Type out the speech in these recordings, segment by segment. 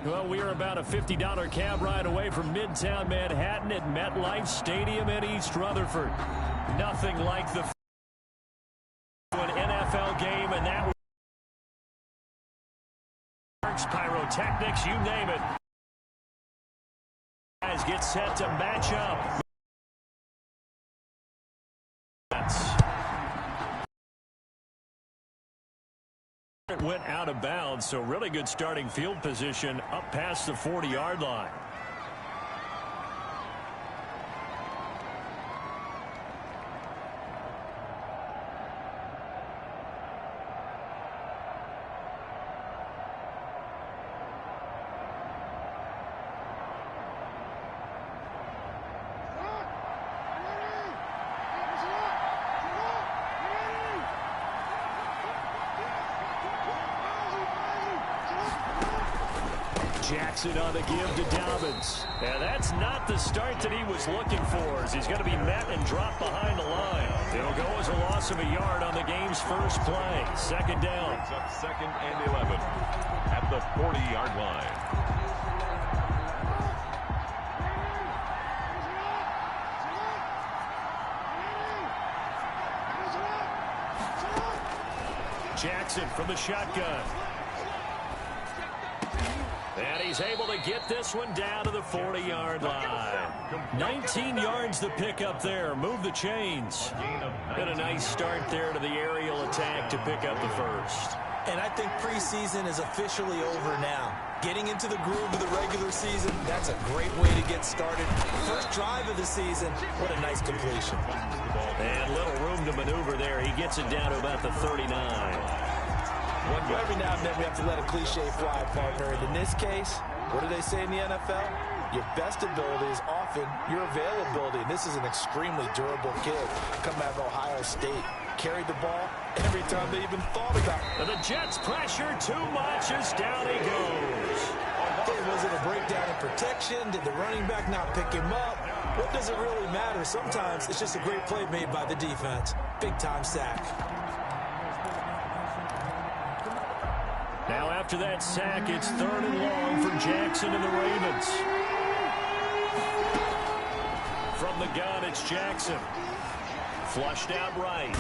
Well, we are about a $50 cab ride away from Midtown Manhattan at MetLife Stadium in East Rutherford. Nothing like the an NFL game, and that was pyrotechnics, you name it. Guys get set to match up. It went out of bounds, so really good starting field position up past the 40-yard line. Jackson on the give to Dobbins. And that's not the start that he was looking for, as he's going to be met and dropped behind the line. It'll go as a loss of a yard on the game's first play. Second down. It's up 2nd and 11 at the 40-yard line. Jackson from the shotgun. And he's able to get this one down to the 40-yard line. 19 yards to pick up there. Move the chains. Got a nice start there to the aerial attack to pick up the first. And I think preseason is officially over now. Getting into the groove of the regular season, that's a great way to get started. First drive of the season, what a nice completion. And little room to maneuver there. He gets it down to about the 39. Every now and then we have to let a cliche fly, partner. And in this case, what do they say in the NFL? Your best ability is often your availability. And this is an extremely durable kid coming out of Ohio State. Carried the ball every time they even thought about it. And the Jets pressure too much as down he goes. Was it a breakdown in protection? Did the running back not pick him up? What does it really matter? Sometimes it's just a great play made by the defense. Big-time sack. Now after that sack, it's 3rd and long for Jackson and the Ravens. From the gun, it's Jackson. Flushed out right.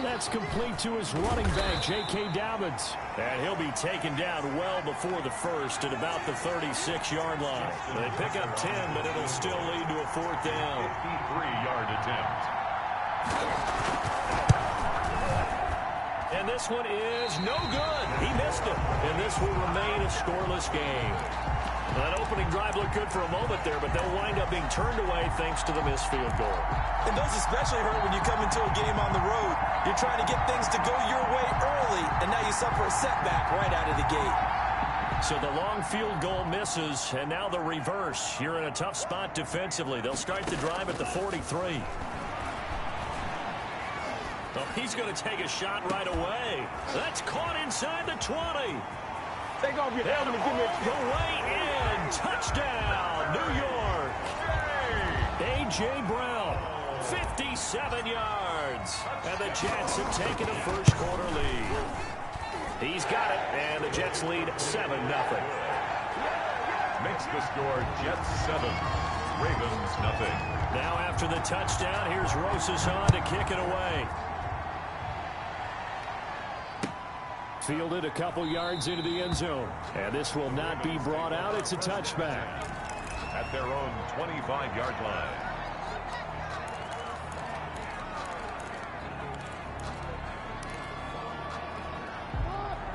That's complete to his running back, J.K. Dobbins. And he'll be taken down well before the first at about the 36-yard line. They pick up 10, but it'll still lead to a 4th down. 53-yard attempt. And this one is no good. He missed it. And this will remain a scoreless game. That opening drive looked good for a moment there, but they'll wind up being turned away thanks to the missed field goal. And those especially hurt when you come into a game on the road. You're trying to get things to go your way early, and now you suffer a setback right out of the gate. So the long field goal misses, and now the reverse. You're in a tough spot defensively. They'll start the drive at the 43. Oh, he's going to take a shot right away. That's caught inside the 20. They're going to be having to give me the way in. Touchdown, New York. A.J. Brown, 57 yards. And the Jets have taken a first-quarter lead. He's got it, and the Jets lead 7-0. Makes the score Jets 7, Ravens nothing. Now after the touchdown, here's Rosas on to kick it away. Fielded a couple yards into the end zone. And this will not be brought out. It's a touchback. At their own 25-yard line.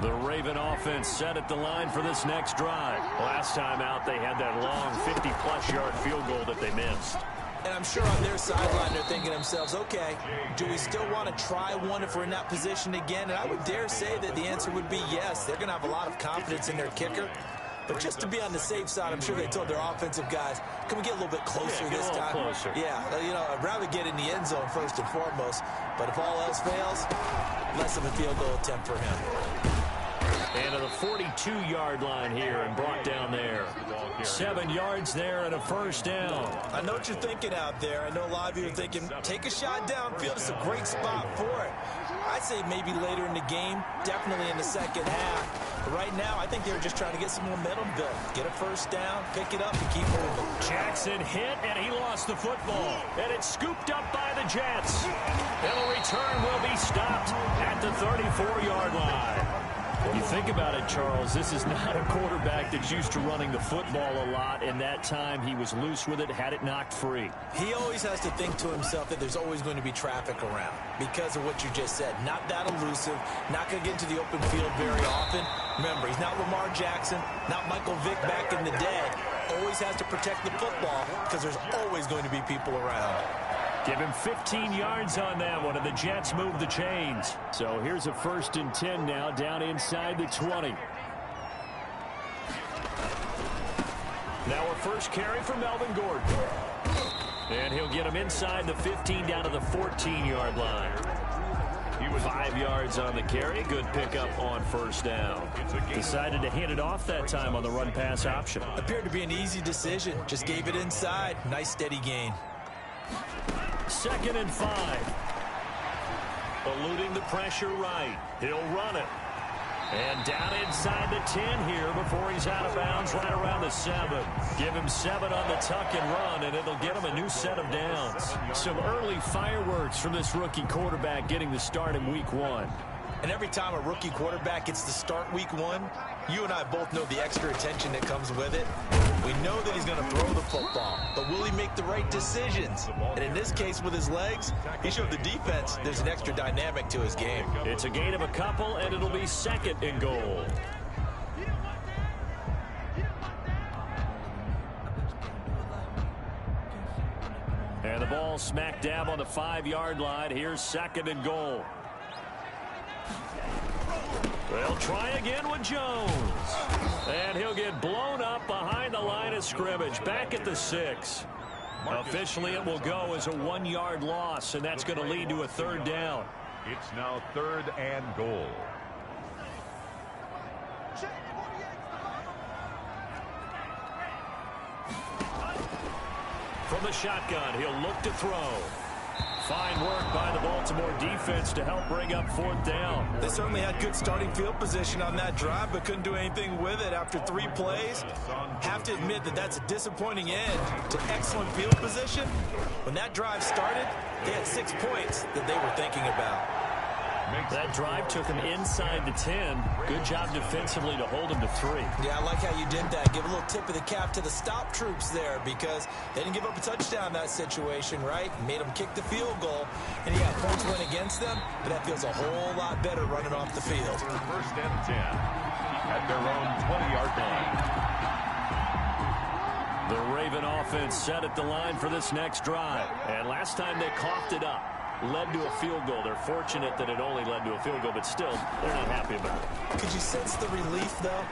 The Raven offense set at the line for this next drive. Last time out, they had that long 50-plus yard field goal that they missed. And I'm sure on their sideline they're thinking to themselves, okay, do we still want to try one if we're in that position again? And I would dare say that the answer would be yes. They're going to have a lot of confidence in their kicker. But just to be on the safe side, I'm sure they told their offensive guys, can we get a little bit closer this time? Closer. Yeah, you know, I'd rather get in the end zone first and foremost. But if all else fails, less of a field goal attempt for him. And to the 42-yard line here and brought down there. 7 yards there and a first down. I know what you're thinking out there. I know a lot of you are thinking, take a shot downfield. It's a great spot for it. I'd say maybe later in the game, definitely in the second half. But right now, I think they're just trying to get some momentum built. Get a first down, pick it up, and keep moving. Jackson hit, and he lost the football. And it's scooped up by the Jets. And the return will be stopped at the 34-yard line. When you think about it, Charles, this is not a quarterback that's used to running the football a lot, and that time he was loose with it, had it knocked free. He always has to think to himself that there's always going to be traffic around because of what you just said. Not that elusive, not going to get into the open field very often. Remember, he's not Lamar Jackson, not Michael Vick back in the day. Always has to protect the football because there's always going to be people around. Give him 15 yards on that one, and the Jets move the chains. So here's a 1st and 10 now, down inside the 20. Now a first carry for Melvin Gordon. And he'll get him inside the 15 down to the 14-yard line. He was 5 yards on the carry. Good pickup on first down. Decided to hand it off that time on the run-pass option. Appeared to be an easy decision. Just gave it inside. Nice steady gain. 2nd and 5. Eluding the pressure right. He'll run it. And down inside the 10 here before he's out of bounds right around the 7. Give him 7 on the tuck and run, and it'll get him a new set of downs. Some early fireworks from this rookie quarterback getting the start in week 1. And every time a rookie quarterback gets to start week 1, you and I both know the extra attention that comes with it. We know that he's going to throw the football, but will he make the right decisions? And in this case, with his legs, he showed the defense there's an extra dynamic to his game. It's a gain of a couple, and it'll be 2nd and goal. And the ball smack dab on the 5-yard line. Here's 2nd and goal. They'll try again with Jones. And he'll get blown up behind the line of scrimmage. Back at the 6. Officially, it will go as a 1-yard loss, and that's going to lead to a 3rd down. It's now 3rd and goal. From the shotgun, he'll look to throw. Fine work by the Baltimore defense to help bring up 4th down. They certainly had good starting field position on that drive, but couldn't do anything with it after 3 plays. Have to admit that that's a disappointing end to excellent field position. When that drive started, they had 6 points that they were thinking about. That drive took him inside the 10. Good job defensively to hold him to 3. Yeah, I like how you did that. Give a little tip of the cap to the stop troops there because they didn't give up a touchdown in that situation, right? Made them kick the field goal. And yeah, points went against them, but that feels a whole lot better running off the field. 1st and 10 at their own 20-yard line. The Raven offense set at the line for this next drive. And last time they coughed it up. Led to a field goal. They're fortunate that it only led to a field goal, but still, they're not happy about it. Could you sense the relief, though,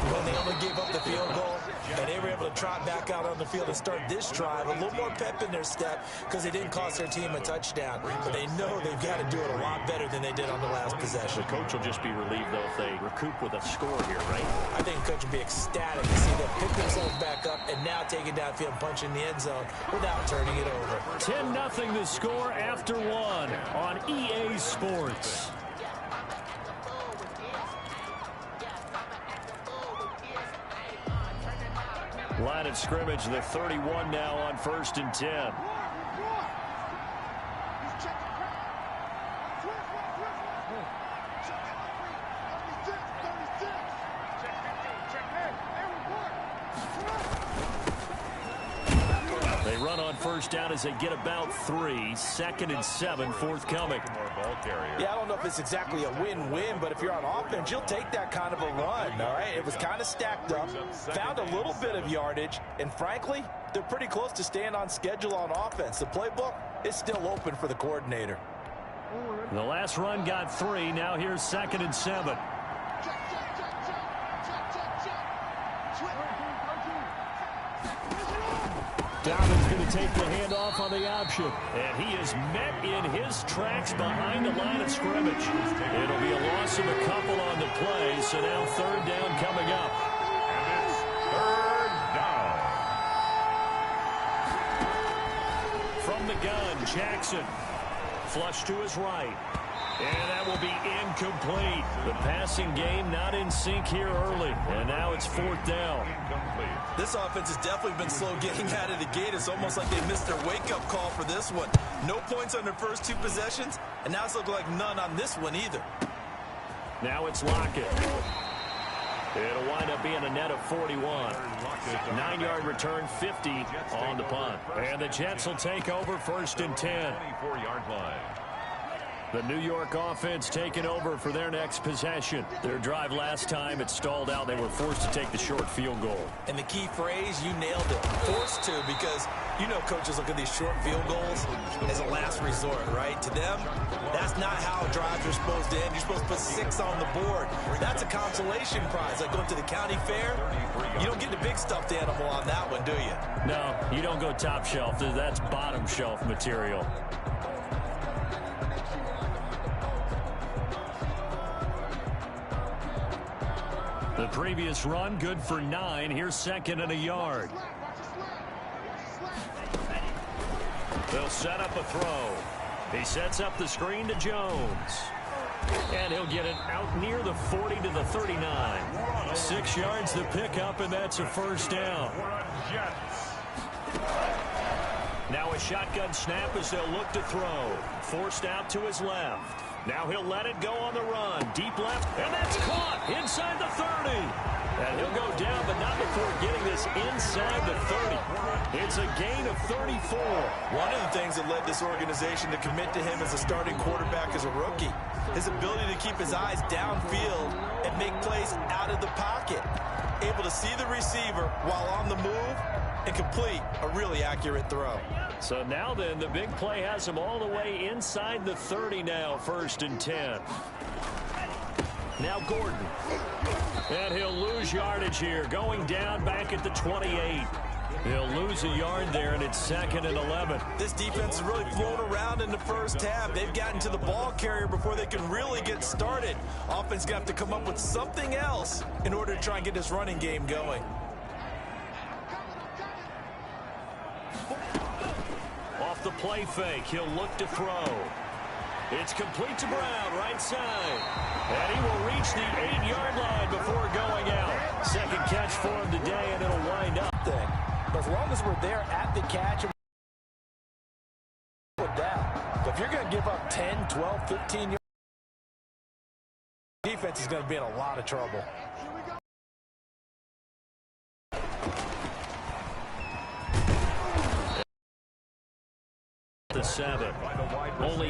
when they only gave up the field goal and they were able to trot back out on the field and start this drive? A little more pep in their step because they didn't cost their team a touchdown. But they know they've got to do it a lot better than they did on the last possession. The coach will just be relieved, though, if they recoup with a score here, right? I think the coach will be ecstatic to see them pick themselves back up and now take it downfield and punch in the end zone without turning it over. 10-0 the score after 1 on EA Sports. Line of scrimmage, the 31 now on 1st and 10. They run on 1st down as they get about 3. 2nd and 7 forthcoming. Yeah, I don't know if it's exactly a win-win, but if you're on offense, you'll take that kind of a run, all right? It was kind of stacked up, found a little bit of yardage, and frankly, they're pretty close to staying on schedule on offense. The playbook is still open for the coordinator. The last run got 3. Now here's 2nd and 7. Dobbins going to take the handoff on the option. And he is met in his tracks behind the line of scrimmage. It'll be a loss of a couple on the play, so now 3rd down coming up. And it's 3rd down. From the gun, Jackson. Flush to his right. And that will be incomplete. The passing game not in sync here early. And now it's 4th down. This offense has definitely been slow getting out of the gate. It's almost like they missed their wake-up call for this one. No points on their first 2 possessions, and now it's looking like none on this one either. Now it's Lockett. It'll wind up being a net of 41. 9-yard return, 50 on the punt. And the Jets will take over 1st and 10. 24-yard line. The New York offense taking over for their next possession. Their drive last time, it stalled out. They were forced to take the short field goal. And the key phrase, you nailed it. Forced to, because you know coaches look at these short field goals as a last resort, right? To them, that's not how drives are supposed to end. You're supposed to put 6 on the board. That's a consolation prize. Like going to the county fair, you don't get the big stuffed animal on that one, do you? No, you don't go top shelf. That's bottom shelf material. The previous run, good for 9. Here's 2nd and a yard. They'll set up a throw. He sets up the screen to Jones. And he'll get it out near the 40 to the 39. 6 yards to pick up, and that's a 1st down. Now a shotgun snap as they'll look to throw. Forced out to his left. Now he'll let it go on the run. Deep left, and that's caught inside the 30. And he'll go down, but not before getting this inside the 30. It's a gain of 34. One of the things that led this organization to commit to him as a starting quarterback as a rookie, his ability to keep his eyes downfield and make plays out of the pocket. Able to see the receiver while on the move and complete a really accurate throw. So now then, the big play has him all the way inside the 30 now, 1st and 10. Now Gordon. And he'll lose yardage here, going down back at the 28. He'll lose a yard there, and it's 2nd and 11. This defense has really flown around in the first half. They've gotten to the ball carrier before they can really get started. Offense going to have to come up with something else in order to try and get this running game going. Off the play fake, he'll look to throw. It's complete to Brown, right side. And he will reach the 8-yard line before going out. 2nd catch for him today, and it'll wind up. But as long as we're there at the catch, we're down. But if you're going to give up 10, 12, 15 yards, defense is going to be in a lot of trouble. The 7. Only